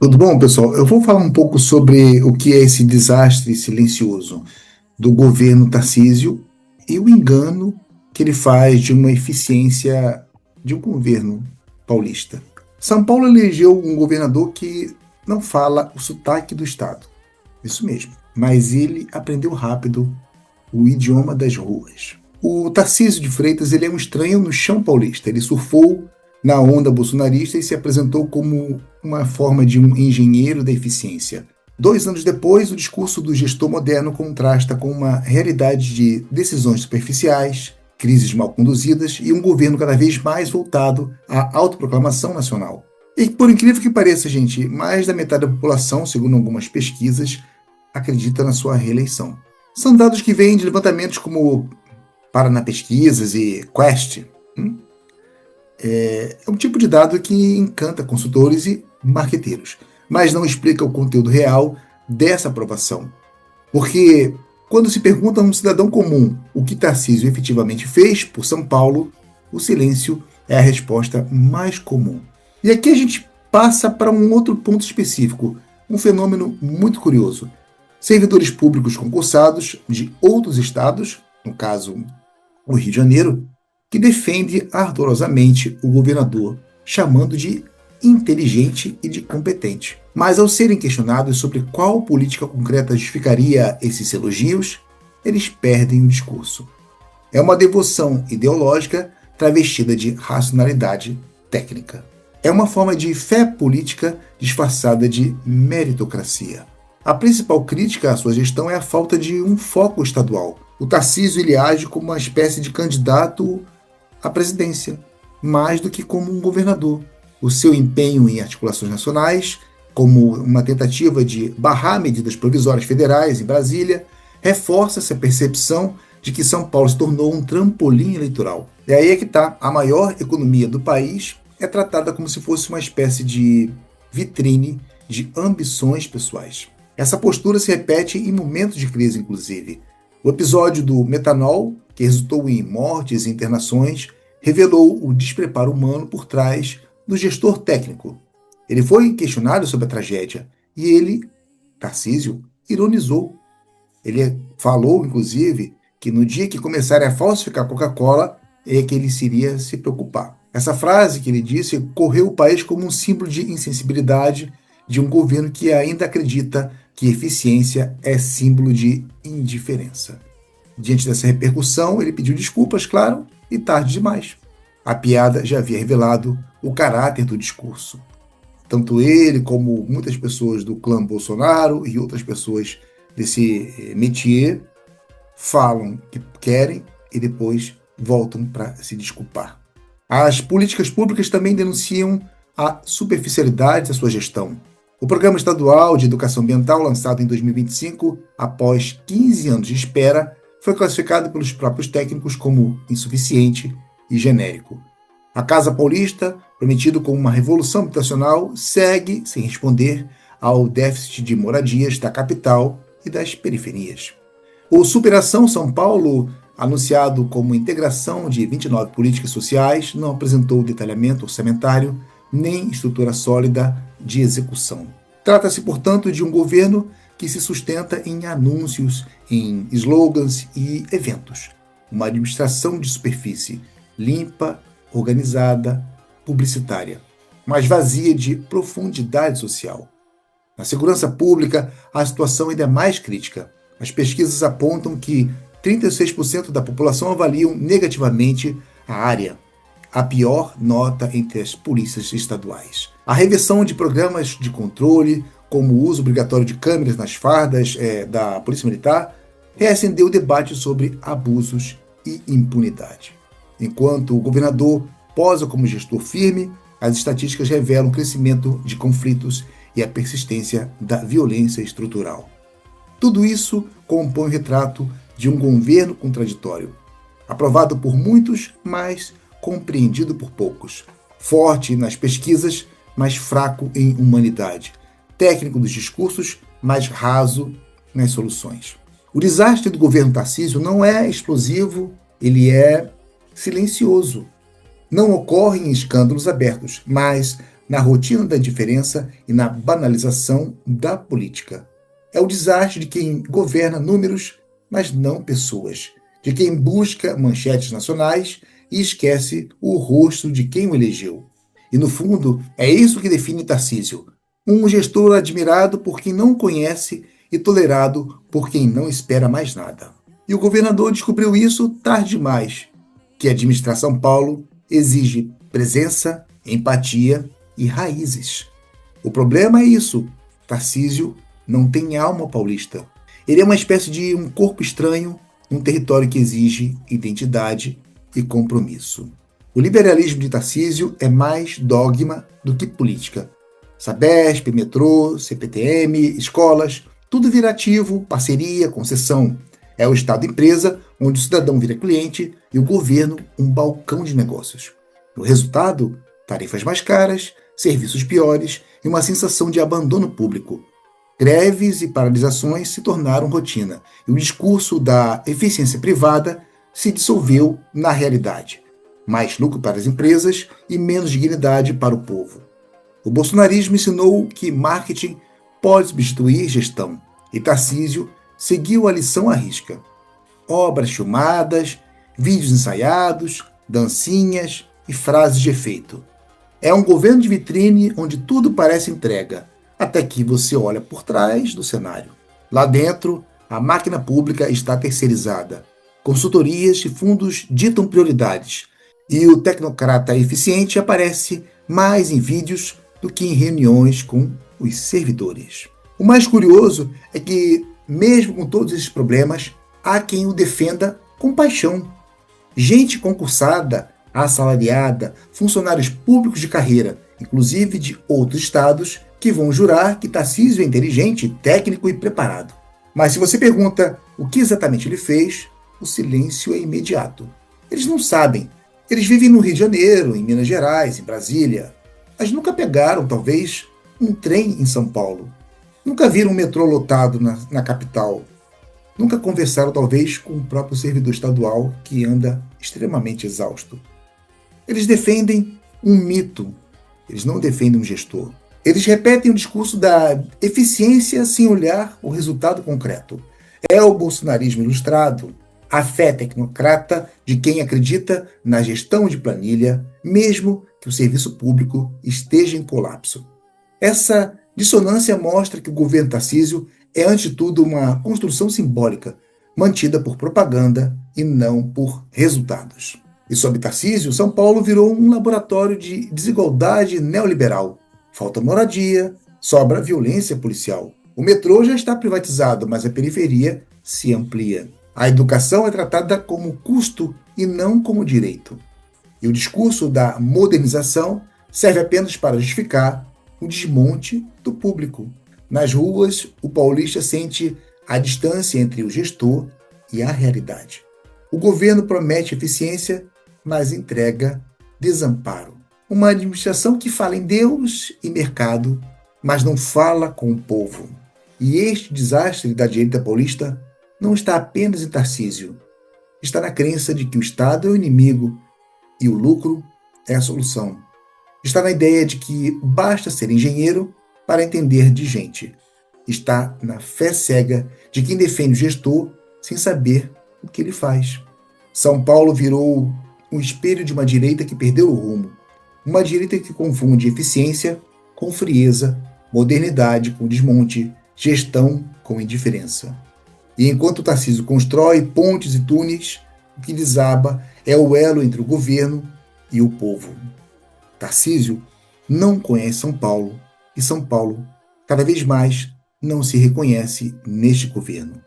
Tudo bom, pessoal? Eu vou falar um pouco sobre o que é esse desastre silencioso do governo Tarcísio e o engano que ele faz de uma eficiência de um governo paulista. São Paulo elegeu um governador que não fala o sotaque do estado, isso mesmo, mas ele aprendeu rápido o idioma das ruas. O Tarcísio de Freitas ele é um estranho no chão paulista. Ele surfou na onda bolsonarista e se apresentou como uma forma de um engenheiro da eficiência. 2 anos depois, o discurso do gestor moderno contrasta com uma realidade de decisões superficiais, crises mal conduzidas e um governo cada vez mais voltado à autoproclamação nacional. E por incrível que pareça, gente, mais da metade da população, segundo algumas pesquisas, acredita na sua reeleição. São dados que vêm de levantamentos como Paraná Pesquisas e Quest. É um tipo de dado que encanta consultores e marqueteiros, mas não explica o conteúdo real dessa aprovação. Porque quando se pergunta a um cidadão comum o que Tarcísio efetivamente fez por São Paulo, o silêncio é a resposta mais comum. E aqui a gente passa para um outro ponto específico, um fenômeno muito curioso. Servidores públicos concursados de outros estados, no caso o Rio de Janeiro, que defende ardorosamente o governador, chamando de inteligente e de competente. Mas ao serem questionados sobre qual política concreta justificaria esses elogios, eles perdem o discurso. É uma devoção ideológica travestida de racionalidade técnica. É uma forma de fé política disfarçada de meritocracia. A principal crítica à sua gestão é a falta de um foco estadual. O Tarcísio ele age como uma espécie de candidato à presidência, mais do que como um governador. O seu empenho em articulações nacionais, como uma tentativa de barrar medidas provisórias federais em Brasília, reforça essa percepção de que São Paulo se tornou um trampolim eleitoral. E aí é que está, a maior economia do país é tratada como se fosse uma espécie de vitrine de ambições pessoais. Essa postura se repete em momentos de crise, inclusive. O episódio do metanol, que resultou em mortes e internações, revelou o despreparo humano por trás do gestor técnico. Ele foi questionado sobre a tragédia e ele, Tarcísio, ironizou. Ele falou, inclusive, que no dia que começarem a falsificar a Coca-Cola é que ele iria se preocupar. Essa frase que ele disse correu o país como um símbolo de insensibilidade de um governo que ainda acredita que eficiência é símbolo de indiferença. Diante dessa repercussão, ele pediu desculpas, claro, e tarde demais. A piada já havia revelado o caráter do discurso. Tanto ele como muitas pessoas do clã Bolsonaro e outras pessoas desse métier falam que querem e depois voltam para se desculpar. As políticas públicas também denunciam a superficialidade da sua gestão. O Programa Estadual de Educação Ambiental, lançado em 2025, após 15 anos de espera, foi classificado pelos próprios técnicos como insuficiente e genérico. A Casa Paulista, prometido como uma revolução habitacional, segue sem responder ao déficit de moradias da capital e das periferias. O Superação São Paulo, anunciado como integração de 29 políticas sociais, não apresentou detalhamento orçamentário nem estrutura sólida de execução. Trata-se, portanto, de um governo que se sustenta em anúncios, em slogans e eventos. Uma administração de superfície limpa, organizada, publicitária, mas vazia de profundidade social. Na segurança pública, a situação ainda é mais crítica. As pesquisas apontam que 36% da população avaliam negativamente a área, a pior nota entre as polícias estaduais. A reversão de programas de controle, como o uso obrigatório de câmeras nas fardas da Polícia Militar, reacendeu o debate sobre abusos e impunidade. Enquanto o governador posa como gestor firme, as estatísticas revelam o crescimento de conflitos e a persistência da violência estrutural. Tudo isso compõe o retrato de um governo contraditório, aprovado por muitos, mas compreendido por poucos. Forte nas pesquisas, mas fraco em humanidade. Técnico dos discursos, mas raso nas soluções. O desastre do governo Tarcísio não é explosivo, ele é silencioso. Não ocorre em escândalos abertos, mas na rotina da indiferença e na banalização da política. É o desastre de quem governa números, mas não pessoas, de quem busca manchetes nacionais e esquece o rosto de quem o elegeu. E no fundo, é isso que define Tarcísio: um gestor admirado por quem não conhece e tolerado por quem não espera mais nada. E o governador descobriu isso tarde demais, que administrar São Paulo exige presença, empatia e raízes. O problema é isso: Tarcísio não tem alma paulista. Ele é uma espécie de um corpo estranho num território que exige identidade e compromisso. O liberalismo de Tarcísio é mais dogma do que política. Sabesp, metrô, CPTM, escolas, tudo vira ativo, parceria, concessão. É o Estado empresa, onde o cidadão vira cliente e o governo um balcão de negócios. O resultado? Tarifas mais caras, serviços piores e uma sensação de abandono público. Greves e paralisações se tornaram rotina, e o discurso da eficiência privada se dissolveu na realidade. Mais lucro para as empresas e menos dignidade para o povo. O bolsonarismo ensinou que marketing pode substituir gestão, e Tarcísio seguiu a lição à risca. Obras filmadas, vídeos ensaiados, dancinhas e frases de efeito. É um governo de vitrine onde tudo parece entrega, até que você olha por trás do cenário. Lá dentro, a máquina pública está terceirizada. Consultorias e fundos ditam prioridades, e o tecnocrata eficiente aparece mais em vídeos do que em reuniões com os servidores. O mais curioso é que, mesmo com todos esses problemas, há quem o defenda com paixão. Gente concursada, assalariada, funcionários públicos de carreira, inclusive de outros estados, que vão jurar que Tarcísio é inteligente, técnico e preparado. Mas se você pergunta o que exatamente ele fez, o silêncio é imediato. Eles não sabem. Eles vivem no Rio de Janeiro, em Minas Gerais, em Brasília, mas nunca pegaram, talvez, um trem em São Paulo. Nunca viram um metrô lotado na capital. Nunca conversaram, talvez, com o próprio servidor estadual que anda extremamente exausto. Eles defendem um mito. Eles não defendem um gestor. Eles repetem o discurso da eficiência sem olhar o resultado concreto. É o bolsonarismo ilustrado, a fé tecnocrata de quem acredita na gestão de planilha, mesmo que o serviço público esteja em colapso. Essa dissonância mostra que o governo Tarcísio é, antes de tudo, uma construção simbólica, mantida por propaganda e não por resultados. E sob Tarcísio, São Paulo virou um laboratório de desigualdade neoliberal. Falta moradia, sobra violência policial. O metrô já está privatizado, mas a periferia se amplia. A educação é tratada como custo e não como direito. E o discurso da modernização serve apenas para justificar o desmonte do público. Nas ruas, o paulista sente a distância entre o gestor e a realidade. O governo promete eficiência, mas entrega desamparo. Uma administração que fala em Deus e mercado, mas não fala com o povo. E este desastre da direita paulista não está apenas em Tarcísio. Está na crença de que o Estado é o inimigo e o lucro é a solução. Está na ideia de que basta ser engenheiro para entender de gente. Está na fé cega de quem defende o gestor sem saber o que ele faz. São Paulo virou um espelho de uma direita que perdeu o rumo. Uma direita que confunde eficiência com frieza, modernidade com desmonte, gestão com indiferença. E enquanto Tarcísio constrói pontes e túneis, o que desaba é o elo entre o governo e o povo. Tarcísio não conhece São Paulo e São Paulo, cada vez mais, não se reconhece neste governo.